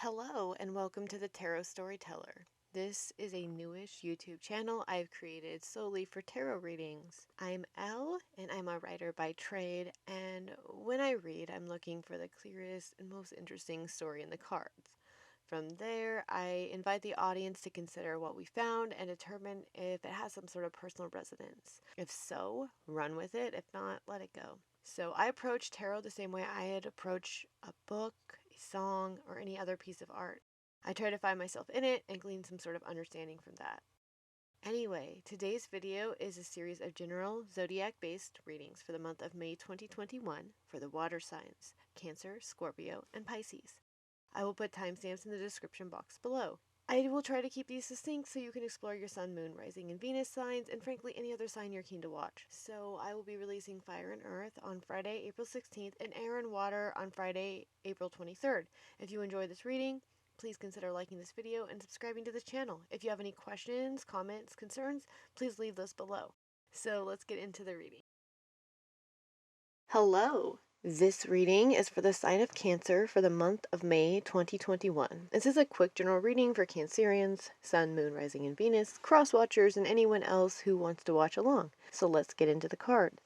Hello and welcome to the Tarot Storyteller. This is a newish YouTube channel I've created solely for tarot readings. I'm Elle and I'm a writer by trade, and when I read, I'm looking for the clearest and most interesting story in the cards. From there, I invite the audience to consider what we found and determine if it has some sort of personal resonance. If so, run with it. If not, let it go. So I approach tarot the same way I'd approach a book, a song, or any other piece of art. I try to find myself in it and glean some sort of understanding from that. Anyway, today's video is a series of general zodiac-based readings for the month of May 2021 for the water signs, Cancer, Scorpio, and Pisces. I will put timestamps in the description box below. I will try to keep these succinct so you can explore your sun, moon, rising, and Venus signs, and frankly any other sign you're keen to watch. So I will be releasing Fire and Earth on Friday, April 16th, and Air and Water on Friday, April 23rd. If you enjoyed this reading, please consider liking this video and subscribing to this channel. If you have any questions, comments, concerns, please leave those below. So let's get into the reading. Hello! This reading is for the sign of Cancer for the month of May 2021. This is a quick general reading for Cancerians, Sun, Moon, Rising, and Venus, cross-watchers, and anyone else who wants to watch along. So let's get into the cards.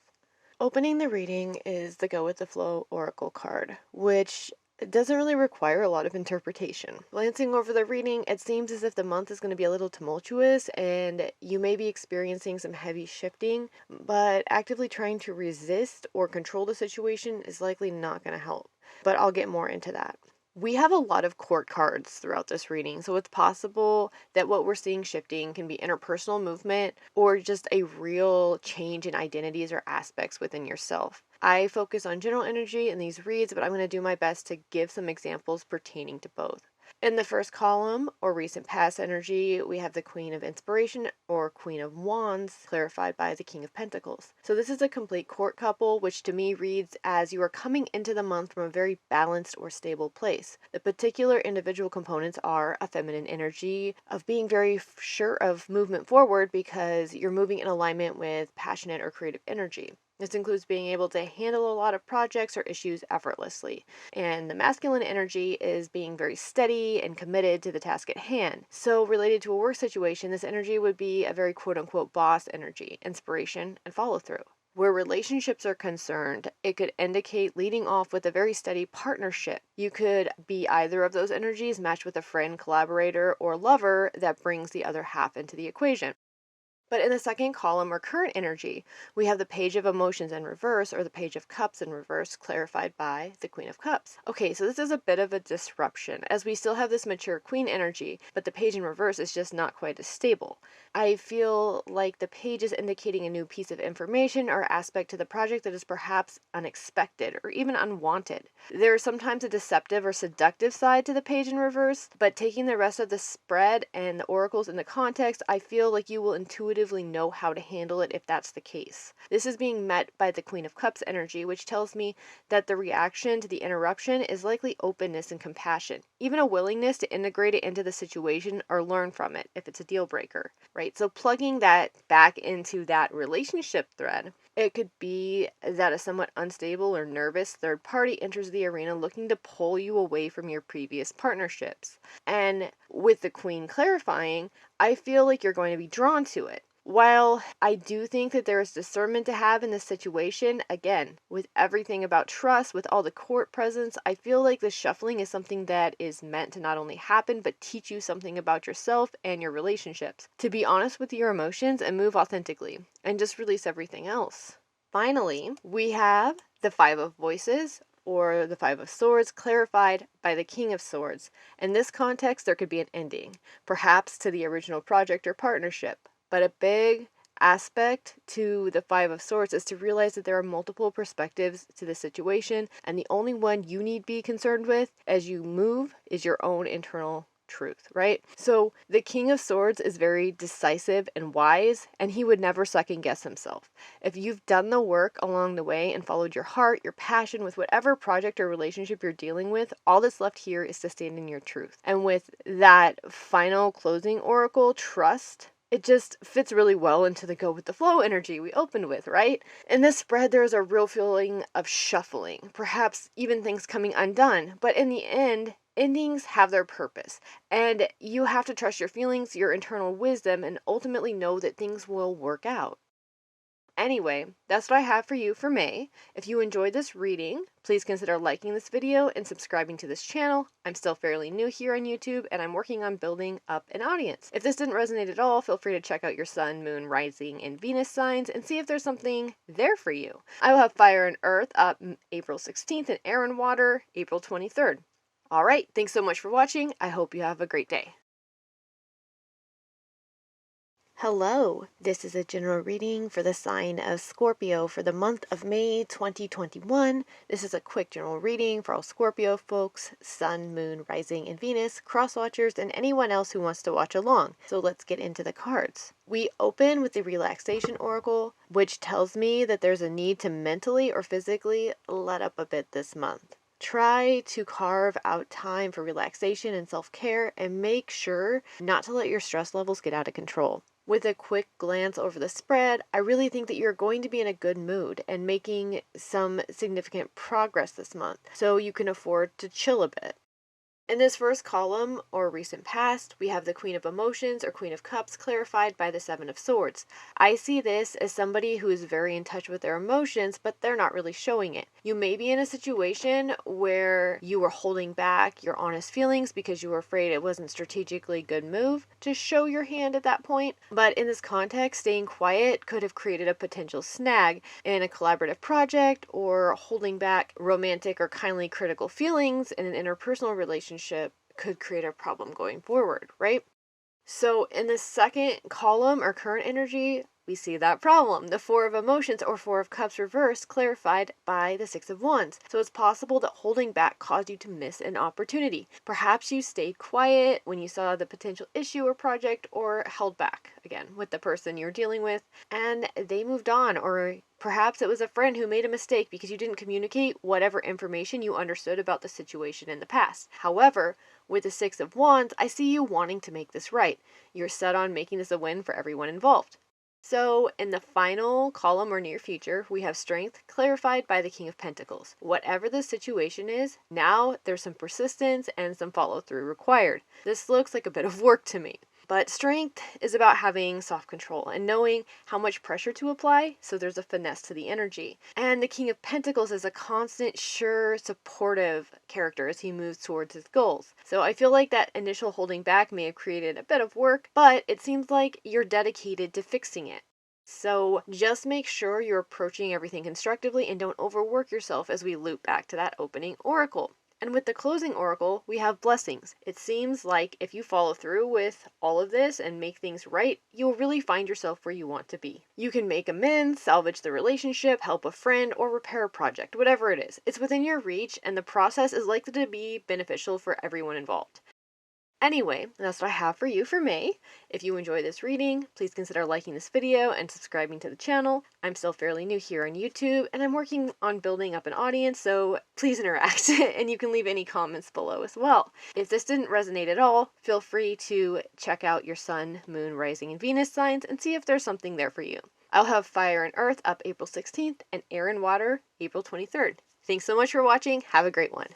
Opening the reading is the Go With The Flow Oracle card, which doesn't really require a lot of interpretation. Glancing over the reading, it seems as if the month is going to be a little tumultuous and you may be experiencing some heavy shifting, but actively trying to resist or control the situation is likely not going to help. But I'll get more into that. We have a lot of court cards throughout this reading, so it's possible that what we're seeing shifting can be interpersonal movement or just a real change in identities or aspects within yourself. I focus on general energy in these reads, but I'm going to do my best to give some examples pertaining to both. In the first column, or recent past energy, we have the Queen of Inspiration, or Queen of Wands, clarified by the King of Pentacles. So this is a complete court couple, which to me reads as you are coming into the month from a very balanced or stable place. The particular individual components are a feminine energy of being very sure of movement forward because you're moving in alignment with passionate or creative energy. This includes being able to handle a lot of projects or issues effortlessly. And the masculine energy is being very steady and committed to the task at hand. So related to a work situation, this energy would be a very quote-unquote boss energy, inspiration, and follow-through. Where relationships are concerned, it could indicate leading off with a very steady partnership. You could be either of those energies matched with a friend, collaborator, or lover that brings the other half into the equation. But in the second column, or current energy, we have the Page of Emotions in reverse, or the Page of Cups in reverse, clarified by the Queen of Cups. Okay, so this is a bit of a disruption, as we still have this mature Queen energy, but the Page in reverse is just not quite as stable. I feel like the Page is indicating a new piece of information or aspect to the project that is perhaps unexpected or even unwanted. There is sometimes a deceptive or seductive side to the Page in reverse, but taking the rest of the spread and the oracles into context, I feel like you will intuitively know how to handle it if that's the case. This is being met by the Queen of Cups energy, which tells me that the reaction to the interruption is likely openness and compassion, even a willingness to integrate it into the situation or learn from it if it's a deal breaker, right? So plugging that back into that relationship thread, it could be that a somewhat unstable or nervous third party enters the arena looking to pull you away from your previous partnerships. And with the Queen clarifying, I feel like you're going to be drawn to it. While I do think that there is discernment to have in this situation, again, with everything about trust, with all the court presence, I feel like the shuffling is something that is meant to not only happen, but teach you something about yourself and your relationships. To be honest with your emotions and move authentically, and just release everything else. Finally, we have the Five of Voices, or the Five of Swords, clarified by the King of Swords. In this context, there could be an ending, perhaps to the original project or partnership. But a big aspect to the Five of Swords is to realize that there are multiple perspectives to the situation, and the only one you need be concerned with as you move is your own internal truth, right? So the King of Swords is very decisive and wise, and he would never second guess himself. If you've done the work along the way and followed your heart, your passion with whatever project or relationship you're dealing with, all that's left here is to stand in your truth. And with that final closing oracle, trust, it just fits really well into the go with the flow energy we opened with, right? In this spread, there is a real feeling of shuffling, perhaps even things coming undone. But in the end, Endings have their purpose, and you have to trust your feelings, your internal wisdom, and ultimately know that things will work out. Anyway, that's what I have for you for May. If you enjoyed this reading, please consider liking this video and subscribing to this channel. I'm still fairly new here on YouTube, and I'm working on building up an audience. If this didn't resonate at all, feel free to check out your Sun, Moon, Rising, and Venus signs and see if there's something there for you. I will have Fire and Earth up April 16th and Air and Water April 23rd. All right, thanks so much for watching. I hope you have a great day. Hello, this is a general reading for the sign of Scorpio for the month of May 2021. This is a quick general reading for all Scorpio folks, Sun, Moon, Rising, and Venus, cross watchers, and anyone else who wants to watch along. So let's get into the cards. We open with the Relaxation Oracle, which tells me that there's a need to mentally or physically let up a bit this month. Try to carve out time for relaxation and self-care, and make sure not to let your stress levels get out of control. With a quick glance over the spread, I really think that you're going to be in a good mood and making some significant progress this month, so you can afford to chill a bit. In this first column, or recent past, we have the Queen of Emotions, or Queen of Cups, clarified by the Seven of Swords. I see this as somebody who is very in touch with their emotions, but they're not really showing it. You may be in a situation where you were holding back your honest feelings because you were afraid it wasn't strategically a good move to show your hand at that point. But in this context, staying quiet could have created a potential snag in a collaborative project, or holding back romantic or kindly critical feelings in an interpersonal relationship could create a problem going forward, right? So in the second column, or current energy, we see that problem. The Four of Emotions, or Four of Cups reversed, clarified by the Six of Wands. So it's possible that holding back caused you to miss an opportunity. Perhaps you stayed quiet when you saw the potential issue or project, or held back, again, with the person you're dealing with, and they moved on. Or perhaps it was a friend who made a mistake because you didn't communicate whatever information you understood about the situation in the past. However, with the Six of Wands, I see you wanting to make this right. You're set on making this a win for everyone involved. So in the final column, or near future, we have Strength, clarified by the King of Pentacles. Whatever the situation is, now there's some persistence and some follow through required. This looks like a bit of work to me. But strength is about having soft control and knowing how much pressure to apply, so there's a finesse to the energy. And the King of Pentacles is a constant, sure, supportive character as he moves towards his goals. So I feel like that initial holding back may have created a bit of work, but it seems like you're dedicated to fixing it. So just make sure you're approaching everything constructively and don't overwork yourself as we loop back to that opening oracle. And with the closing oracle, we have blessings. It seems like if you follow through with all of this and make things right, you'll really find yourself where you want to be. You can make amends, salvage the relationship, help a friend, or repair a project, whatever it is. It's within your reach, and the process is likely to be beneficial for everyone involved. Anyway, that's what I have for you for May. If you enjoy this reading, please consider liking this video and subscribing to the channel. I'm still fairly new here on YouTube, and I'm working on building up an audience, so please interact, and you can leave any comments below as well. If this didn't resonate at all, feel free to check out your Sun, Moon, Rising, and Venus signs and see if there's something there for you. I'll have Fire and Earth up April 16th and Air and Water April 23rd. Thanks so much for watching. Have a great one.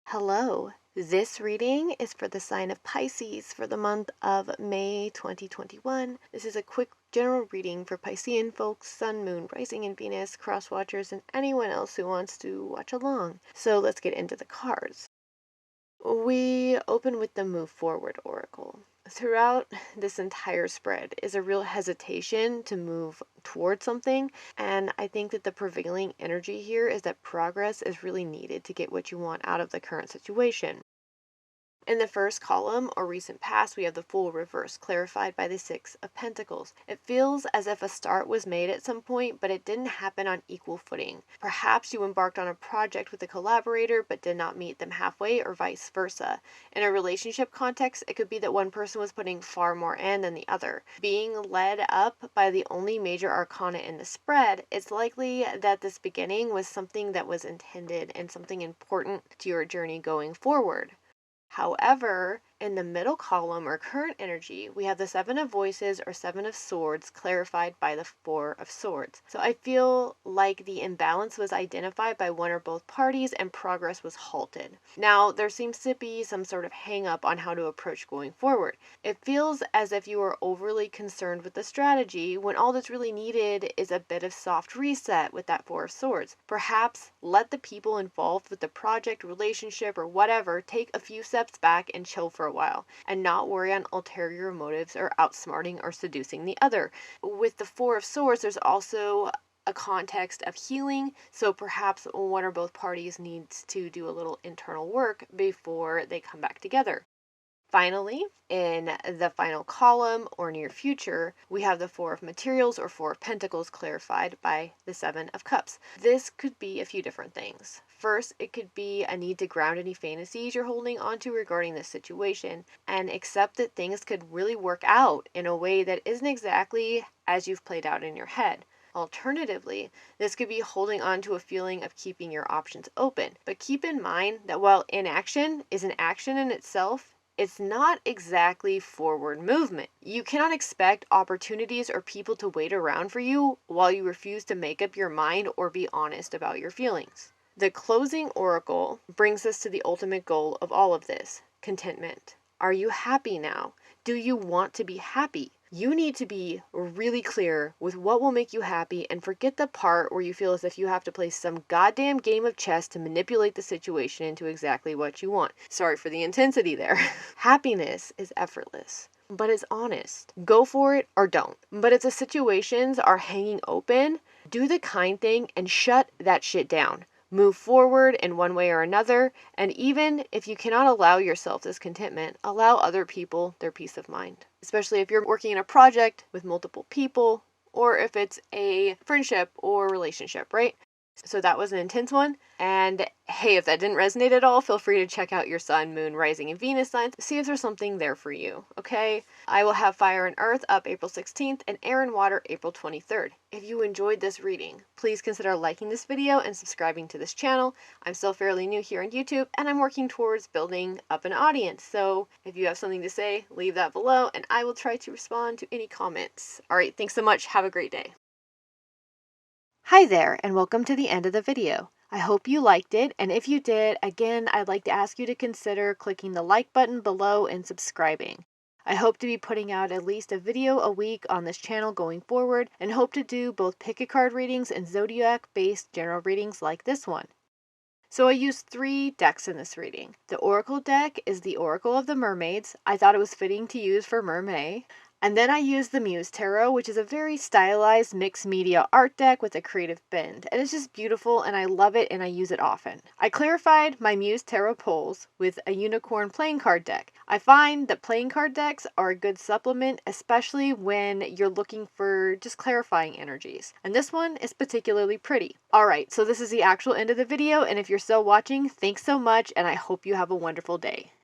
Hello. This reading is for the sign of Pisces for the month of May 2021. This is a quick general reading for Piscean folks, Sun, Moon, Rising, and Venus, cross watchers, and anyone else who wants to watch along. So let's get into the cards. We open with the Move Forward Oracle. Throughout this entire spread is a real hesitation to move towards something, and I think that the prevailing energy here is that progress is really needed to get what you want out of the current situation. In the first column, or recent past, we have the Fool reverse, clarified by the Six of Pentacles. It feels as if a start was made at some point, but it didn't happen on equal footing. Perhaps you embarked on a project with a collaborator, but did not meet them halfway, or vice versa. In a relationship context, it could be that one person was putting far more in than the other. Being led up by the only major arcana in the spread, it's likely that this beginning was something that was intended and something important to your journey going forward. However, In the middle column, or current energy, we have the Seven of Voices or Seven of Swords clarified by the Four of Swords. So I feel like the imbalance was identified by one or both parties and progress was halted. Now, there seems to be some sort of hang up on how to approach going forward. It feels as if you are overly concerned with the strategy when all that's really needed is a bit of soft reset with that Four of Swords. Perhaps let the people involved with the project, relationship, or whatever take a few steps back and chill for a while, and not worry on ulterior motives or outsmarting or seducing the other. With the Four of Swords, there's also a context of healing, so perhaps one or both parties needs to do a little internal work before they come back together. Finally, in the final column or near future, we have the Four of Materials or Four of Pentacles clarified by the Seven of Cups. This could be a few different things. First, it could be a need to ground any fantasies you're holding onto regarding this situation and accept that things could really work out in a way that isn't exactly as you've played out in your head. Alternatively, this could be holding on to a feeling of keeping your options open. But keep in mind that while inaction is an action in itself, it's not exactly forward movement. You cannot expect opportunities or people to wait around for you while you refuse to make up your mind or be honest about your feelings. The closing oracle brings us to the ultimate goal of all of this: contentment. Are you happy now? Do you want to be happy? You need to be really clear with what will make you happy and forget the part where you feel as if you have to play some goddamn game of chess to manipulate the situation into exactly what you want. Sorry for the intensity there. Happiness is effortless, but it's honest. Go for it or don't. But if the situations are hanging open, do the kind thing and shut that shit down. Move forward in one way or another, and even if you cannot allow yourself this contentment, allow other people their peace of mind. Especially if you're working in a project with multiple people, or if it's a friendship or relationship, right? So that was an intense one. And hey, if that didn't resonate at all, feel free to check out your Sun, Moon, Rising, and Venus signs. See if there's something there for you, okay? I will have Fire and Earth up April 16th and Air and Water April 23rd. If you enjoyed this reading, please consider liking this video and subscribing to this channel. I'm still fairly new here on YouTube, and I'm working towards building up an audience. So if you have something to say, leave that below, and I will try to respond to any comments. All right, thanks so much. Have a great day. Hi there, and welcome to the end of the video. I hope you liked it, and if you did, again, I'd like to ask you to consider clicking the like button below and subscribing. I hope to be putting out at least a video a week on this channel going forward, and hope to do both pick-a-card readings and zodiac-based general readings like this one. So I used 3 decks in this reading. The Oracle deck is the Oracle of the Mermaids. I thought it was fitting to use for Mermaid. And then I used the Muse Tarot, which is a very stylized mixed media art deck with a creative bend. And it's just beautiful, and I love it, and I use it often. I clarified my Muse Tarot pulls with a Unicorn playing card deck. I find that playing card decks are a good supplement, especially when you're looking for just clarifying energies. And this one is particularly pretty. Alright, so this is the actual end of the video, and if you're still watching, thanks so much, and I hope you have a wonderful day.